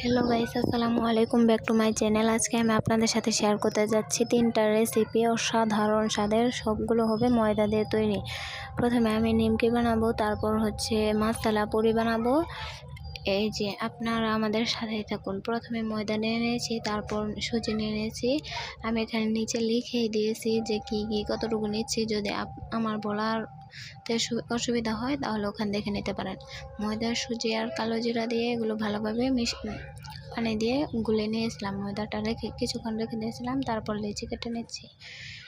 Hello guys, আসসালামু আলাইকুম, back to my channel. আজকে আমি আপনাদের সাথে শেয়ার করতে যাচ্ছি 3টা রেসিপি। অসাধারণ স্বাদের, সবগুলো হবে ময়দা দিয়ে তৈরি। প্রথমে আমি নিমকি বানাবো, তারপর হচ্ছে মাসালা পুরি বানাবো। এই যে আপনারা আমাদের সাথেই থাকুন। প্রথমে ময়দা নিয়ে নিয়েছি, তারপর সুজি নিয়ে নিয়েছি। আমি এখানে নিচে লিখেই দিয়েছি যে কি কি কতটুকু নিচ্ছি। যদি আমার বলার অসুবিধা হয় তাহলে ওখানে দেখে নিতে পারেন। ময়দা, সুজি আর কালো জিরা দিয়ে এগুলো ভালোভাবে পানি দিয়ে গুলে নিয়েছিলাম। ময়দাটা রেখে কিছুক্ষণ রেখে দিয়েছিলাম। তারপর লেচি কেটে নিচ্ছি।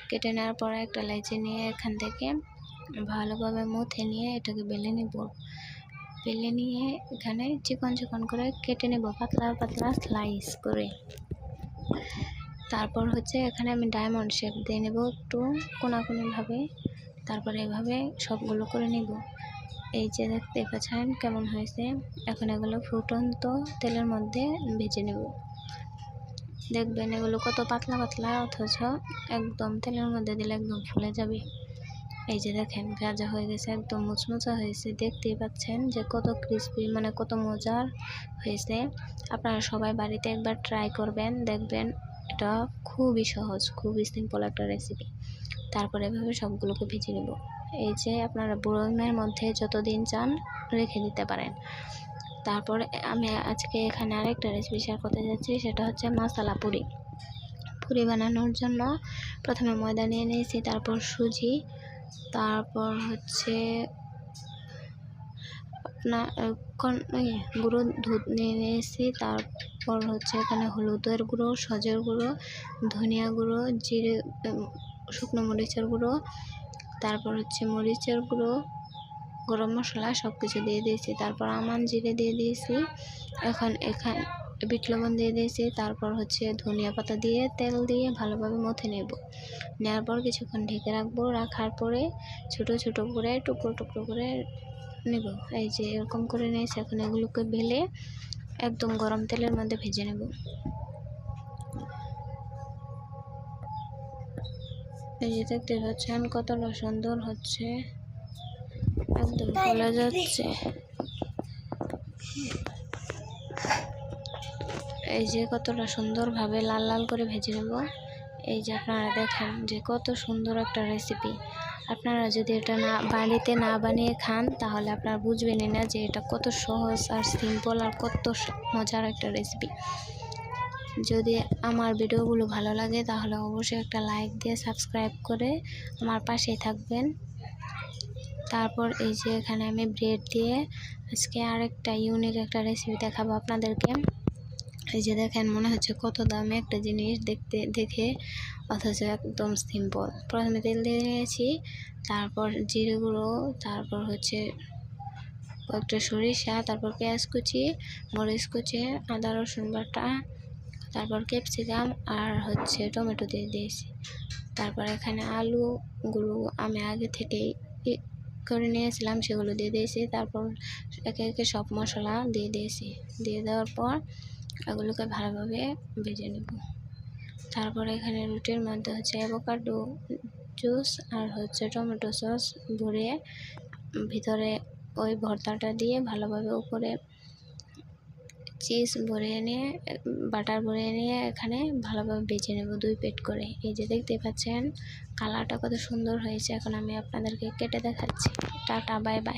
কেটে নেওয়ার পরে একটা লেচি নিয়ে এখান থেকে ভালোভাবে মুথে নিয়ে এটাকে বেলে নিব। বেলে নিয়ে এখানে চিকন চিকন করে কেটে নেব, পাতলা পাতলা স্লাইস করে। তারপর হচ্ছে এখানে আমি ডায়মন্ড শেপ দিয়ে নেব একটু কোনাকুনিভাবে। তারপরে এভাবে সবগুলো করে নিব। এই যে দেখতে পাচ্ছেন কেমন হয়েছে। এখন এগুলো ফুটন্ত তেলের মধ্যে ভেজে নেব। দেখবেন এগুলো কত পাতলা পাতলা, অথচ একদম তেলের মধ্যে দিলে একদম ফুলে যাবে। এই যে দেখেন ভাজা হয়ে গেছে, একদম মুচমুচা হয়েছে। দেখতেই পাচ্ছেন যে কত ক্রিস্পি, মানে কত মজার হয়েছে। আপনারা সবাই বাড়িতে একবার ট্রাই করবেন, দেখবেন এটা খুবই সহজ, খুবই সিম্পল একটা রেসিপি। তারপরে এভাবে সবগুলোকে ভেজে নেব। এই যে আপনারা বরফের মধ্যে যতদিন চান রেখে দিতে পারেন। তারপরে আমি আজকে এখানে আরেকটা রেসিপি শেয়ার করতে যাচ্ছি, সেটা হচ্ছে মাসালা পুরি। পুরি বানানোর জন্য প্রথমে ময়দা নিয়ে নিয়েছি, তারপর সুজি, তারপর হচ্ছে আপনার গুঁড়ো দুধ নিয়ে নিয়েছি। তারপর হচ্ছে এখানে হলুদের গুঁড়ো, সজের গুঁড়ো, ধনিয়া গুঁড়ো, জিরে, শুকনো মরিচের গুঁড়ো, তারপর হচ্ছে মরিচের গুঁড়ো, গরম মশলা সব কিছু দিয়ে দিয়েছি। তারপর আমান জিরে দিয়ে দিয়েছি। এখানে বিট লবণ দিয়ে দিয়েছি। তারপর হচ্ছে ধনিয়া পাতা দিয়ে তেল দিয়ে ভালোভাবে মথে নেব। নেওয়ার পর কিছুক্ষণ ঢেকে রাখবো। রাখার পরে ছোট ছোট করে টুকরো টুকরো করে নেব। এই যে এরকম করে নিয়েছি। এখন এগুলোকে বেলে একদম গরম তেলের মধ্যে ভেজে নেব। এই যে দেখতে পাচ্ছেন কতটা সুন্দর হচ্ছে, একদম ফুলে যাচ্ছে। এই যে কতটা সুন্দরভাবে লাল লাল করে ভেজে নেব। এই যে আপনারা দেখেন যে কত সুন্দর একটা রেসিপি। আপনারা যদি এটা বাড়িতে না বানিয়ে খান তাহলে আপনারা বুঝবেনই না যে এটা কত সহজ আর সিম্পল আর কত মজার একটা রেসিপি। যদি আমার ভিডিওগুলো ভালো লাগে তাহলে অবশ্যই একটা লাইক দিয়ে সাবস্ক্রাইব করে আমার পাশেই থাকবেন। তারপর এই যে এখানে আমি ব্রেড দিয়ে আজকে আরেকটা ইউনিক একটা রেসিপি দেখাবো আপনাদেরকে। এই যে দেখেন মনে হচ্ছে কত দামি একটা জিনিস দেখে, অথচ একদম সিম্পল। প্রথমে তেল দিয়ে নিয়েছি, তারপর জিরে গুঁড়ো, তারপর হচ্ছে কয়েকটা সরিষা, তারপর পেঁয়াজ কুচি, মরিচ কুচি, আদা রসুন বাটা, তারপর ক্যাপসিকাম আর হচ্ছে টমেটো দিয়ে দিয়েছি। তারপর এখানে আলুগুলো আমি আগে থেকেই করে নিয়েছিলাম, সেগুলো দিয়ে দিয়েছি। তারপর একে একে সব মশলা দিয়ে দিয়েছি। দিয়ে দেওয়ার পর এগুলোকে ভালোভাবে ভেজে নেব। তারপরে এখানে রুটির মধ্যে হচ্ছে অ্যাভোকাডো জুস আর হচ্ছে টমেটো সস ভরে ভিতরে ওই ভর্তাটা দিয়ে ভালোভাবে উপরে চিজ ভরিয়ে নিয়ে, বাটার ভরিয়ে নিয়ে এখানে ভালোভাবে ভেজে নেব 2 প্লেট করে। এই যে দেখতে পাচ্ছেন কালারটা কত সুন্দর হয়েছে। এখন আমি আপনাদেরকে কেটে দেখাচ্ছি। Tata, bye bye.